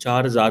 4,000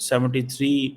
73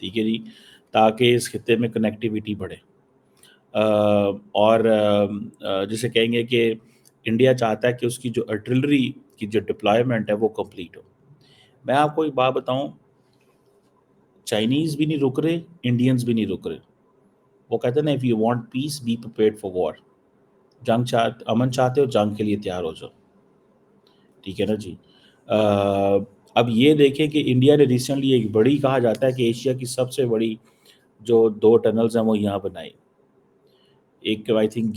ٹھیک ہے جی، تاکہ اس خطے میں کنیکٹیویٹی بڑھے، اور جسے کہیں گے کہ انڈیا چاہتا ہے کہ اس کی جو آرٹلری کی جو ڈپلائمنٹ ہے وہ کمپلیٹ ہو۔ میں آپ کو ایک بات بتاؤں، چائنیز بھی نہیں رک رہے، انڈینز بھی نہیں رک رہے۔ وہ کہتے ہیں نا، if you want peace be prepared for war, امن چاہتے ہو، جنگ کے لیے تیار ہو جاؤ، ٹھیک ہے نا جی۔ اب یہ دیکھیں کہ انڈیا نے ریسنٹلی ایک بڑی، کہا جاتا ہے کہ ایشیا کی سب سے بڑی جو 2 ٹنلز ہیں وہ یہاں بنائی۔ ایک آئی تھنک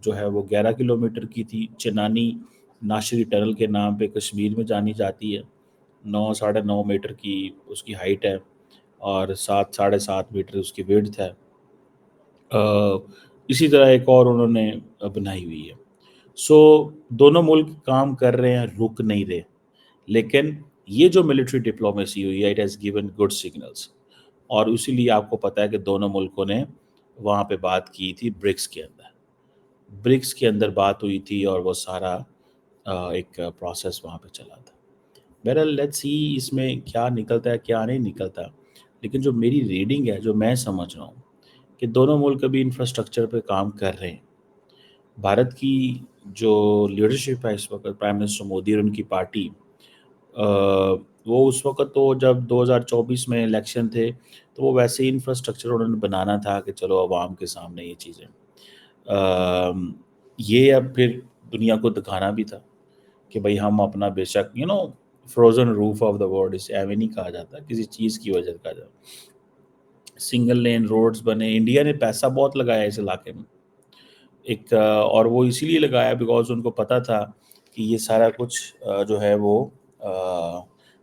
جو ہے وہ 11 کلومیٹر کی تھی، چنانی ناشری ٹنل کے نام پہ کشمیر میں جانی جاتی ہے، 9 ساڑھے 9 میٹر کی اس کی ہائٹ ہے، اور 7 ساڑھے 7 میٹر اس کی ویڈتھ ہے۔ اسی طرح ایک اور انہوں نے بنائی ہوئی ہے۔ سو دونوں ملک کام کر رہے ہیں، رک نہیں رہے، لیکن یہ جو ملٹری ڈپلومیسی ہوئی ہے، it has given good signals, اور اسی لیے آپ کو پتہ ہے کہ دونوں ملکوں نے وہاں پہ بات کی تھی برکس کے اندر بات ہوئی تھی، اور وہ سارا ایک پروسیس وہاں پہ چلا تھا۔ بہرحال لیٹس سی اس میں کیا نکلتا ہے کیا نہیں نکلتا، لیکن جو میری ریڈنگ ہے، جو میں سمجھ رہا ہوں کہ دونوں ملک ابھی انفراسٹرکچر پہ کام کر رہے ہیں۔ بھارت کی جو لیڈرشپ ہے اس وقت، پرائم منسٹر مودی اور ان کی پارٹی، وہ اس وقت تو جب 2024 میں الیکشن تھے تو وہ ویسے ہی انفراسٹرکچر انہوں نے بنانا تھا کہ چلو عوام کے سامنے یہ چیزیں، یہ اب پھر دنیا کو دکھانا بھی تھا کہ بھئی ہم اپنا بے شک frozen roof of the world, اسے ایوے نہیں کہا جاتا کسی چیز کی وجہ کہا جاتا۔ سنگل لین روڈز بنے، انڈیا نے پیسہ بہت لگایا اس علاقے میں، اور وہ اسی لیے لگایا بیکاز ان کو پتہ تھا کہ یہ سارا کچھ جو ہے وہ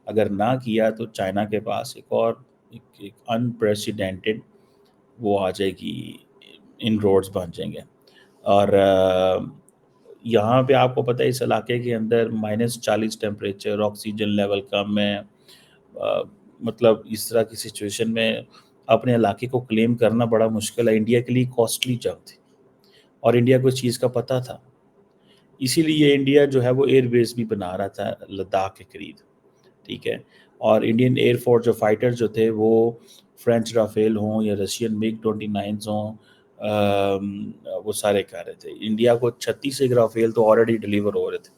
اگر نہ کیا تو چائنا کے پاس ایک انپریسیڈنٹڈ وہ آ جائے گی، ان روڈز بن جائیں گے۔ اور یہاں پہ آپ کو پتہ ہے اس علاقے کے اندر -40 ٹیمپریچر، آکسیجن لیول کم ہے، مطلب اس طرح کی سچویشن میں اپنے علاقے کو کلیم کرنا بڑا مشکل ہے، انڈیا کے لیے کاسٹلی جنگ تھی، اور انڈیا کو اس چیز کا پتہ تھا، اسی لیے انڈیا جو ہے وہ ایئر بیس بھی بنا رہا تھا لداخ کے قریب، ٹھیک ہے۔ اور انڈین ایئر فورس جو فائٹر جو تھے وہ فرینچ رافیل ہوں یا رشین MiG-29 ہوں، وہ سارے کر رہے تھے۔ انڈیا کو 36 ایک رافیل تو آلریڈی ڈیلیور ہو رہے تھے،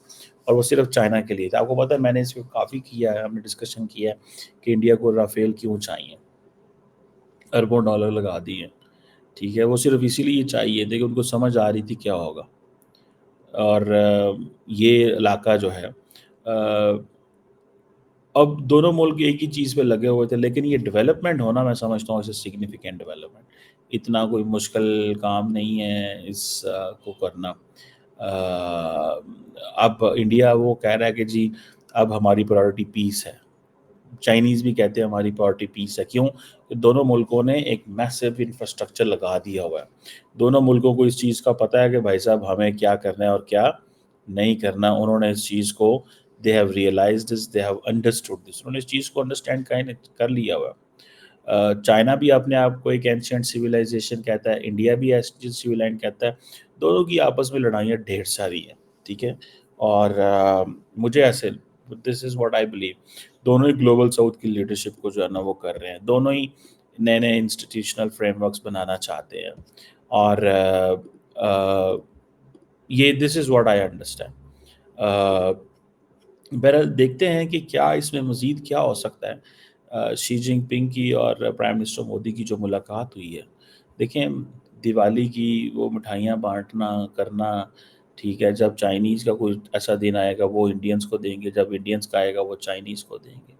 اور وہ صرف چائنا کے لیے تھا۔ آپ کو پتہ ہے میں نے اس کو کافی کیا ہے، ہم نے ڈسکشن کیا ہے کہ انڈیا کو رافیل کیوں چاہیے، اربوں ڈالر لگا دیے، ٹھیک ہے، وہ صرف اسی لیے چاہیے تھے کہ ان کو سمجھ آ رہی تھی کیا ہوگا۔ اور یہ علاقہ جو ہے، اب دونوں ملک ایک ہی چیز پہ لگے ہوئے تھے، لیکن یہ ڈیولپمنٹ ہونا میں سمجھتا ہوں اسے سگنیفیکنٹ ڈیولپمنٹ، اتنا کوئی مشکل کام نہیں ہے اس کو کرنا۔ اب انڈیا وہ کہہ رہا ہے کہ جی اب ہماری پرائورٹی پیس ہے، چائنیز بھی کہتے ہیں ہماری پرائورٹی پیس ہے۔ کیوں؟ کہ دونوں ملکوں نے ایک میسو انفراسٹرکچر لگا دیا ہوا ہے، دونوں ملکوں کو اس چیز کا پتہ ہے کہ بھائی صاحب ہمیں کیا کرنا ہے اور کیا نہیں کرنا۔ انہوں نے اس چیز کو they have realized this, they have understood this، انہوں نے اس چیز کو انڈرسٹینڈ کر لیا ہوا۔ چائنا بھی اپنے آپ کو ایک اینشینٹ سویلائزیشن کہتا ہے، انڈیا بھی اینشینٹ سویلائزیشن کہتا ہے، دونوں کی آپس میں لڑائیاں ڈھیر ساری ہیں، ٹھیک ہے۔ اور مجھے ایسے دس از واٹ آئی بلیو، دونوں ہی گلوبل ساؤتھ کی لیڈرشپ کو جو ہے نا وہ کر رہے ہیں، دونوں ہی نئے نئے انسٹیٹیوشنل فریم ورکس بنانا چاہتے ہیں، اور یہ دس از واٹ آئی انڈرسٹینڈ۔ بہرحال دیکھتے ہیں کہ کیا اس میں مزید کیا ہو سکتا ہے۔ شی جن پنگ کی اور پرائم منسٹر مودی کی جو ملاقات ہوئی ہے، دیکھیں دیوالی کی وہ مٹھائیاں بانٹنا کرنا، ٹھیک ہے، جب چائنیز کا کوئی ایسا دن آئے گا وہ انڈینس کو دیں گے، جب انڈینس کا آئے گا وہ چائنیز کو دیں گے،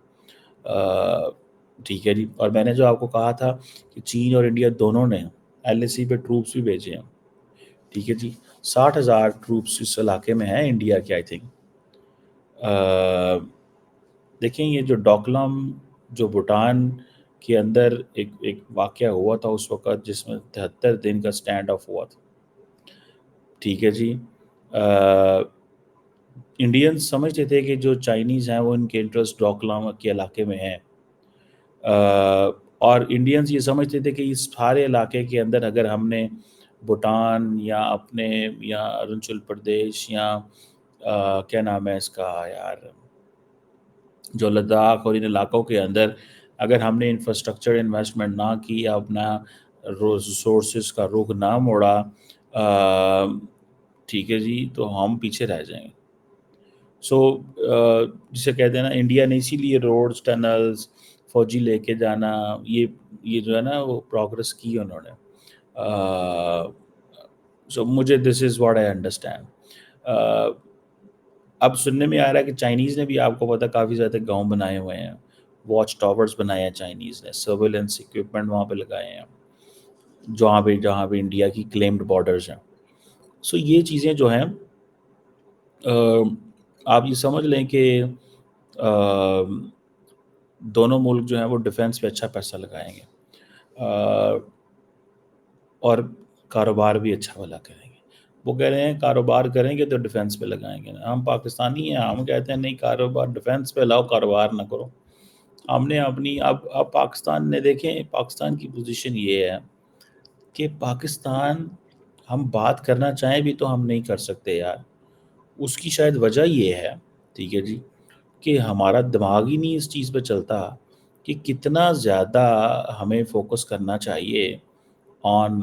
ٹھیک ہے جی۔ اور میں نے جو آپ کو کہا تھا کہ چین اور انڈیا دونوں نے LAC پہ ٹروپس بھی بھیجے ہیں، ٹھیک ہے جی، 60,000 ٹروپس اس علاقے میں ہیں انڈیا کے، آئی تھنک۔ دیکھیں یہ جو ڈوکلام جو بھوٹان کے اندر ایک واقعہ ہوا تھا اس وقت، جس میں 73 دن کا سٹینڈ آف ہوا تھا، ٹھیک ہے جی۔ انڈینز سمجھتے تھے کہ جو چائنیز ہیں وہ ان کے انٹرسٹ ڈوکلام کے علاقے میں ہیں، اور انڈینز یہ سمجھتے تھے کہ اس سارے علاقے کے اندر اگر ہم نے بھوٹان یا اپنے یا اروناچل پردیش یا کیا نام ہے اس کا یار، جو لداخ اور ان علاقوں کے اندر اگر ہم نے انفراسٹرکچر انویسٹمنٹ نہ کی، اپنا ریسورسز کا رخ نہ موڑا، ٹھیک ہے جی، تو ہم پیچھے رہ جائیں گے. سو جسے کہتے ہیں نا، انڈیا نے اسی لیے روڈز، ٹنلز، فوجی لے کے جانا، یہ جو ہے نا وہ پروگرس کی انہوں نے. سو مجھے دس از واٹ آئی انڈرسٹینڈ. اب سننے میں آ رہا ہے کہ چائنیز نے بھی، آپ کو پتہ، کافی زیادہ گاؤں بنائے ہوئے ہیں، واچ ٹاورز بنائے ہیں چائنیز نے، سرویلنس اکوپمنٹ وہاں پہ لگائے ہیں جہاں پہ انڈیا کی کلیمڈ بارڈرز ہیں. سو یہ چیزیں جو ہیں، آپ یہ سمجھ لیں کہ دونوں ملک جو ہیں وہ ڈیفنس پہ اچھا پیسہ لگائیں گے، اور کاروبار بھی اچھا والا کریں گے. وہ کہہ رہے ہیں کاروبار کریں گے تو ڈیفنس پہ لگائیں گے. ہم پاکستانی ہیں، ہم کہتے ہیں نہیں، کاروبار ڈیفنس پہ لاؤ، کاروبار نہ کرو. ہم نے اپنی اب پاکستان نے، دیکھیں پاکستان کی پوزیشن یہ ہے کہ پاکستان، ہم بات کرنا چاہیں بھی تو ہم نہیں کر سکتے یار. اس کی شاید وجہ یہ ہے، ٹھیک ہے جی، کہ ہمارا دماغ ہی نہیں اس چیز پہ چلتا کہ کتنا زیادہ ہمیں فوکس کرنا چاہیے آن،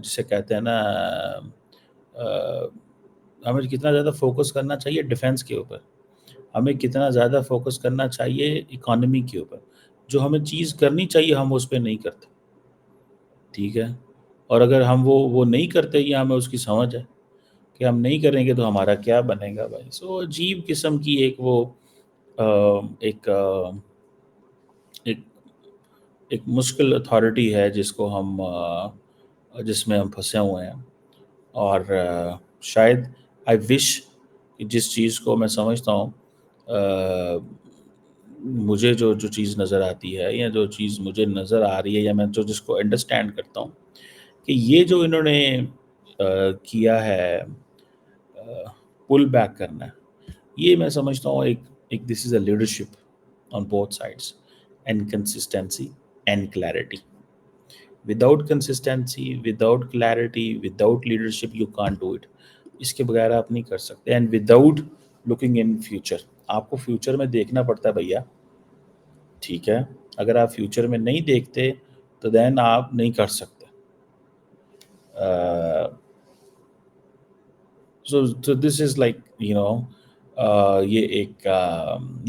جسے کہتے ہیں نا، ہمیں کتنا زیادہ فوکس کرنا چاہیے ڈیفنس کے اوپر، ہمیں کتنا زیادہ فوکس کرنا چاہیے اکانومی کے اوپر. جو ہمیں چیز کرنی چاہیے ہم اس پہ نہیں کرتے، ٹھیک ہے. اور اگر ہم وہ نہیں کرتے، یا ہمیں اس کی سمجھ ہے کہ ہم نہیں کریں گے تو ہمارا کیا بنے گا بھائی. سو عجیب قسم کی ایک وہ ایک ایک ایک مشکل اتھارٹی ہے جس میں ہم پھنسے ہوئے ہیں. اور شاید آئی وش کہ جس چیز کو میں سمجھتا ہوں، مجھے جو چیز نظر آتی ہے، یا جو چیز مجھے نظر آ رہی ہے، یا میں جس کو انڈرسٹینڈ کرتا ہوں، کہ یہ جو انہوں نے کیا ہے، پل بیک کرنا ہے، یہ میں سمجھتا ہوں ایک this is a leadership on both sides, and consistency and clarity. Without consistency, without clarity, without leadership you can't do it. اس کے بغیر آپ نہیں کر سکتے. And without looking in future, آپ کو فیوچر میں دیکھنا پڑتا ہے بھیا، ٹھیک ہے. اگر آپ فیوچر میں نہیں دیکھتے تو دین آپ نہیں کر سکتے. So this is like, یہ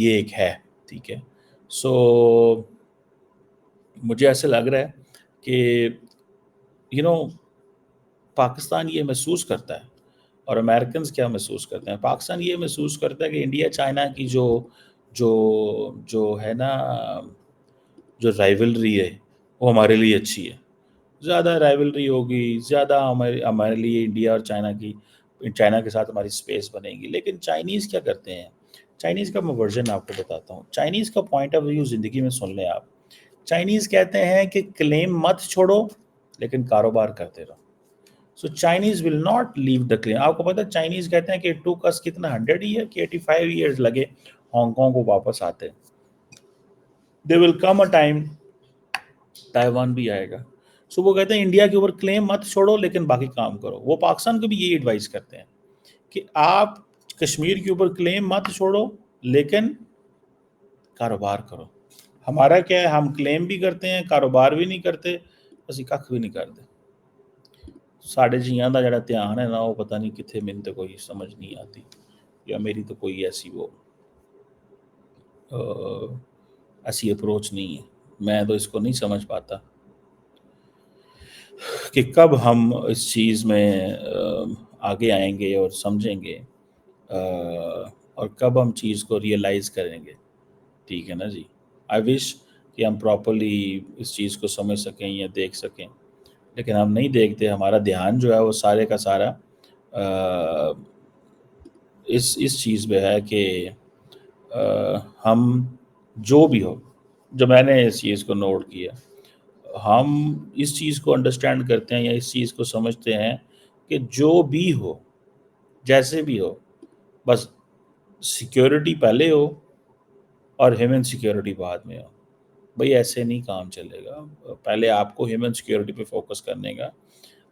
ایک ہے، ٹھیک ہے. سو مجھے ایسے لگ رہا ہے کہ پاکستان یہ محسوس کرتا ہے، اور امریکنز کیا محسوس کرتے ہیں. پاکستان یہ محسوس کرتا ہے کہ انڈیا چائنا کی جو ہے نا، جو رائیولری ہے وہ ہمارے لیے اچھی ہے. زیادہ رائیولری ہوگی، زیادہ ہمارے لیے انڈیا اور چائنا کے ساتھ ہماری اسپیس بنے گی. لیکن چائنیز کیا کرتے ہیں؟ چائنیز کا میں ورژن آپ کو بتاتا ہوں. چائنیز کا پوائنٹ آف ویو زندگی میں سن لیں آپ. چائنیز کہتے ہیں کہ کلیم مت چھوڑو لیکن کاروبار کرتے رہو. سو چائنیز ول ناٹ لیو دا کلیم. آپ کو پتا ہے چائنیز کہتے ہیں کہ ٹو کس کتنا 100 ایئر کہ 85 ایئرز لگے ہانگ کانگ کو واپس آتے. دے ول کم اے ٹائم تائیوان بھی آئے گا. سو وہ کہتے ہیں انڈیا کے اوپر کلیم مت چھوڑو لیکن باقی کام کرو. وہ پاکستان کو بھی یہی ایڈوائز کرتے ہیں کہ آپ کشمیر کے اوپر کلیم مت چھوڑو لیکن کاروبار کرو. ہمارا کیا ہے، ہم کلیم بھی کرتے ہیں، کاروبار بھی نہیں کرتے، اسی کھ بھی نہیں کرتے. ساڑھے جیاں دا جڑا دھیان ہے نا، وہ پتہ نہیں کتنے، من تو کوئی سمجھ نہیں آتی، یا میری تو کوئی ایسی اپروچ نہیں ہے. میں تو اس کو نہیں سمجھ پاتا کہ کب ہم اس چیز میں آگے آئیں گے اور سمجھیں گے، اور کب ہم چیز کو ریئلائز کریں گے. ٹھیک ہے نا جی. آئی وش کہ ہم پراپرلی اس چیز کو سمجھ سکیں یا دیکھ سکیں، لیکن ہم نہیں دیکھتے. ہمارا دھیان جو ہے وہ سارے کا سارا اس چیز پہ ہے کہ ہم جو بھی ہو، جو میں نے اس چیز کو نوٹ کیا، ہم اس چیز کو انڈرسٹینڈ کرتے ہیں یا اس چیز کو سمجھتے ہیں کہ جو بھی ہو، جیسے بھی ہو، بس سیکیورٹی پہلے ہو اور ہیومن سیکیورٹی بعد میں ہو. بھئی ایسے نہیں کام چلے گا. پہلے آپ کو ہیومن سیکیورٹی پہ فوکس کرنے کا.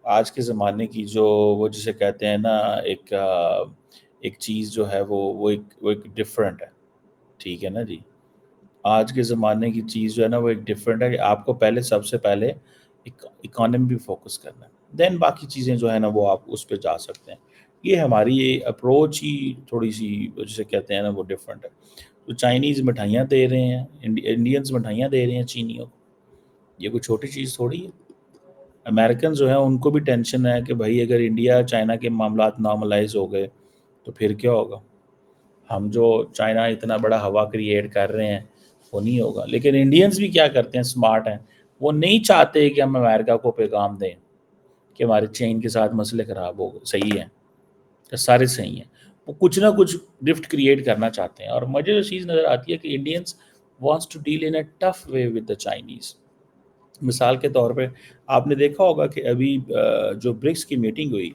آج کے زمانے کی وہ جسے کہتے ہیں نا، ایک چیز جو ہے وہ ایک ڈفرینٹ ہے. ٹھیک ہے نا جی. آج کے زمانے کی چیز جو ہے نا وہ ایک ڈفرینٹ ہے کہ آپ کو پہلے سب سے پہلے اکانومی پہ فوکس کرنا ہے، دین باقی چیزیں جو ہے نا وہ آپ اس پہ جا سکتے ہیں. یہ ہماری یہ اپروچ ہی تھوڑی سی جسے کہتے ہیں نا وہ ڈفرینٹ ہے. تو چائنیز مٹھائیاں دے رہے ہیں، انڈینز مٹھائیاں دے رہے ہیں چینیوں کو، یہ کوئی چھوٹی چیز تھوڑی ہے. امریکن جو ہیں ان کو بھی ٹینشن ہے کہ بھائی اگر انڈیا چائنا کے معاملات نارملائز ہو گئے تو پھر کیا ہوگا. ہم جو چائنا اتنا بڑا ہوا کریٹ کر رہے ہیں وہ نہیں ہوگا. لیکن انڈینز بھی کیا کرتے ہیں، اسمارٹ ہیں، وہ نہیں چاہتے کہ ہم امریکہ کو پیغام دیں کہ ہمارے چین کے ساتھ مسئلے خراب ہو گئے، صحیح ہیں کہ سارے صحیح ہیں. وہ کچھ نہ کچھ رفٹ کریٹ کرنا چاہتے ہیں. اور مجھے جو چیز نظر آتی ہے کہ Indians wants to deal in a tough way with the Chinese. مثال کے طور پہ آپ نے دیکھا ہوگا کہ ابھی جو برکس کی میٹنگ ہوئی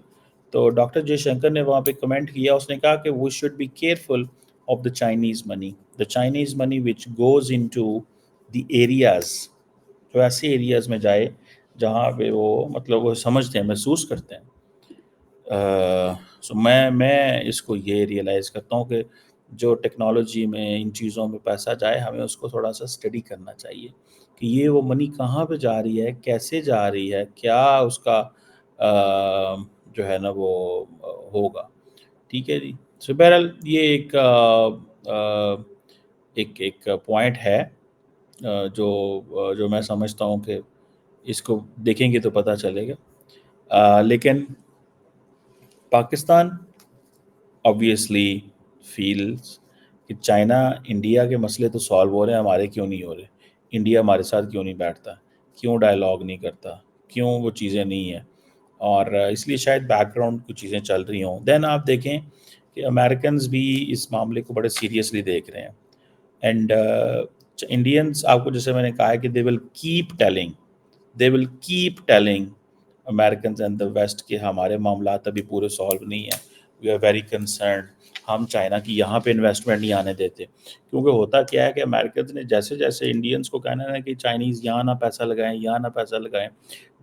تو ڈاکٹر جے شنکر نے وہاں پہ کمنٹ کیا، اس نے کہا کہ we should be careful of the Chinese money, the Chinese money which goes into the areas, جو ایسے ایریاز میں جائے جہاں پہ وہ مطلب وہ سمجھتے ہیں، محسوس کرتے ہیں. سو میں اس کو یہ ریئلائز کرتا ہوں کہ جو ٹیکنالوجی میں ان چیزوں میں پیسہ جائے ہمیں اس کو تھوڑا سا اسٹڈی کرنا چاہیے کہ یہ وہ منی کہاں پہ جا رہی ہے، کیسے جا رہی ہے، کیا اس کا جو ہے نا وہ ہوگا. ٹھیک ہے جی. سو بہرحال یہ ایک پوائنٹ ہے جو میں سمجھتا ہوں کہ اس کو دیکھیں گے تو پتہ چلے گا. لیکن پاکستان obviously feels کہ چائنا انڈیا کے مسئلے تو سالو ہو رہے ہیں، ہمارے کیوں نہیں ہو رہے، انڈیا ہمارے ساتھ کیوں نہیں بیٹھتا، کیوں ڈائلاگ نہیں کرتا، کیوں وہ چیزیں نہیں ہیں. اور اس لیے شاید بیک گراؤنڈ کچھ چیزیں چل رہی ہوں. دین آپ دیکھیں کہ امریکنز بھی اس معاملے کو بڑے سیریسلی دیکھ رہے ہیں. اینڈ انڈینس آپ کو جیسے میں نے کہا ہے کہ they will keep telling Americans and the West کہ ہمارے معاملات ابھی پورے سالو نہیں ہیں. We are very concerned. ہم چائنا کی یہاں پہ انویسٹمنٹ نہیں آنے دیتے، کیونکہ ہوتا کیا ہے کہ امریکنز نے جیسے جیسے انڈینس کو کہنا ہے کہ چائنیز یہاں نہ پیسہ لگائیں، یہاں نہ پیسہ لگائیں،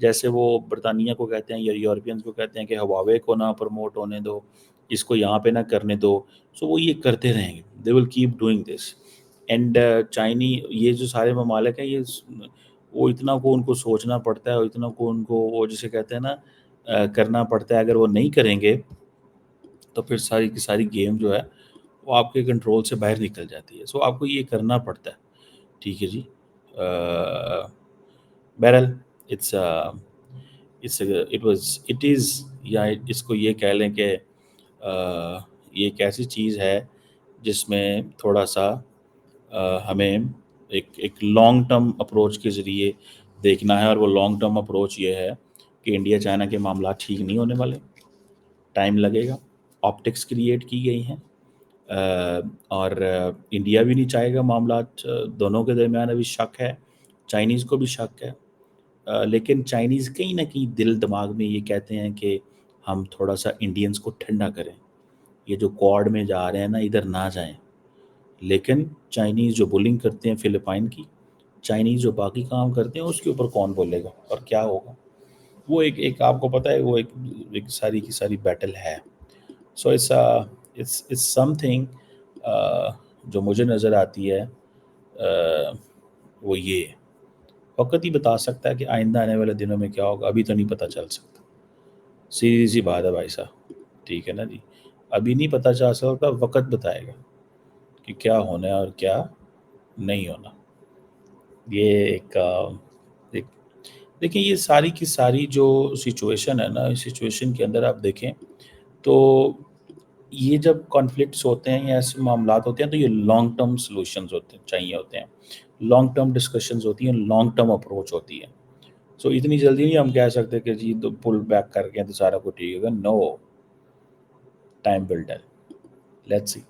جیسے وہ برطانیہ کو کہتے ہیں یا یورپینز کو کہتے ہیں کہ ہواوے کو نہ پروموٹ ہونے دو، اس کو یہاں پہ نہ کرنے دو. سو وہ یہ کرتے رہیں گے. They will keep doing this. And China یہ جو سارے ممالک ہیں یہ وہ اتنا کو ان کو سوچنا پڑتا ہے، اور اتنا کو ان کو وہ جسے کہتے ہیں نا کرنا پڑتا ہے. اگر وہ نہیں کریں گے تو پھر ساری کی ساری گیم جو ہے وہ آپ کے کنٹرول سے باہر نکل جاتی ہے. سو آپ کو یہ کرنا پڑتا ہے. ٹھیک ہے جی. بہرحال اٹ از یا اس کو یہ کہہ لیں کہ یہ ایک ایسی چیز ہے جس میں تھوڑا سا ہمیں ایک لانگ ٹرم اپروچ کے ذریعے دیکھنا ہے. اور وہ لانگ ٹرم اپروچ یہ ہے کہ انڈیا چائنا کے معاملات ٹھیک نہیں ہونے والے، ٹائم لگے گا. آپٹکس کریٹ کی گئی ہیں اور انڈیا بھی نہیں چاہے گا معاملات دونوں کے درمیان ابھی شک ہے، چائنیز کو بھی شک ہے. لیکن چائنیز کہیں نہ کہیں دل دماغ میں یہ کہتے ہیں کہ ہم تھوڑا سا انڈینز کو ٹھنڈا کریں، یہ جو کوڈ میں جا رہے ہیں نا ادھر نہ جائیں. لیکن چائنیز جو بولنگ کرتے ہیں فلپائن کی، چائنیز جو باقی کام کرتے ہیں اس کے اوپر کون بولے گا اور کیا ہوگا. وہ ایک آپ کو پتہ ہے وہ ایک ساری کی ساری بیٹل ہے. سو اٹس سم تھنگ جو مجھے نظر آتی ہے وہ یہ وقت ہی بتا سکتا ہے کہ آئندہ آنے والے دنوں میں کیا ہوگا. ابھی تو نہیں پتہ چل سکتا، سیدھی سی بات ہے بھائی صاحب. ٹھیک ہے نا جی. ابھی نہیں پتہ چل سکتا، وقت بتائے گا کہ کیا ہونا ہے اور کیا نہیں ہونا. یہ ایک دیکھیں یہ ساری کی ساری جو سچویشن ہے نا، اس سچویشن کے اندر آپ دیکھیں تو یہ جب کانفلکٹس ہوتے ہیں یا ایسے معاملات ہوتے ہیں تو یہ لانگ ٹرم سلوشنز چاہیے ہوتے ہیں، لانگ ٹرم ڈسکشنز ہوتی ہیں، لانگ ٹرم اپروچ ہوتی ہے. سو اتنی جلدی نہیں ہم کہہ سکتے کہ جی تو پل بیک کر کے تو سارا کچھ ٹھیک ہوگا. No, time will tell. Let's C.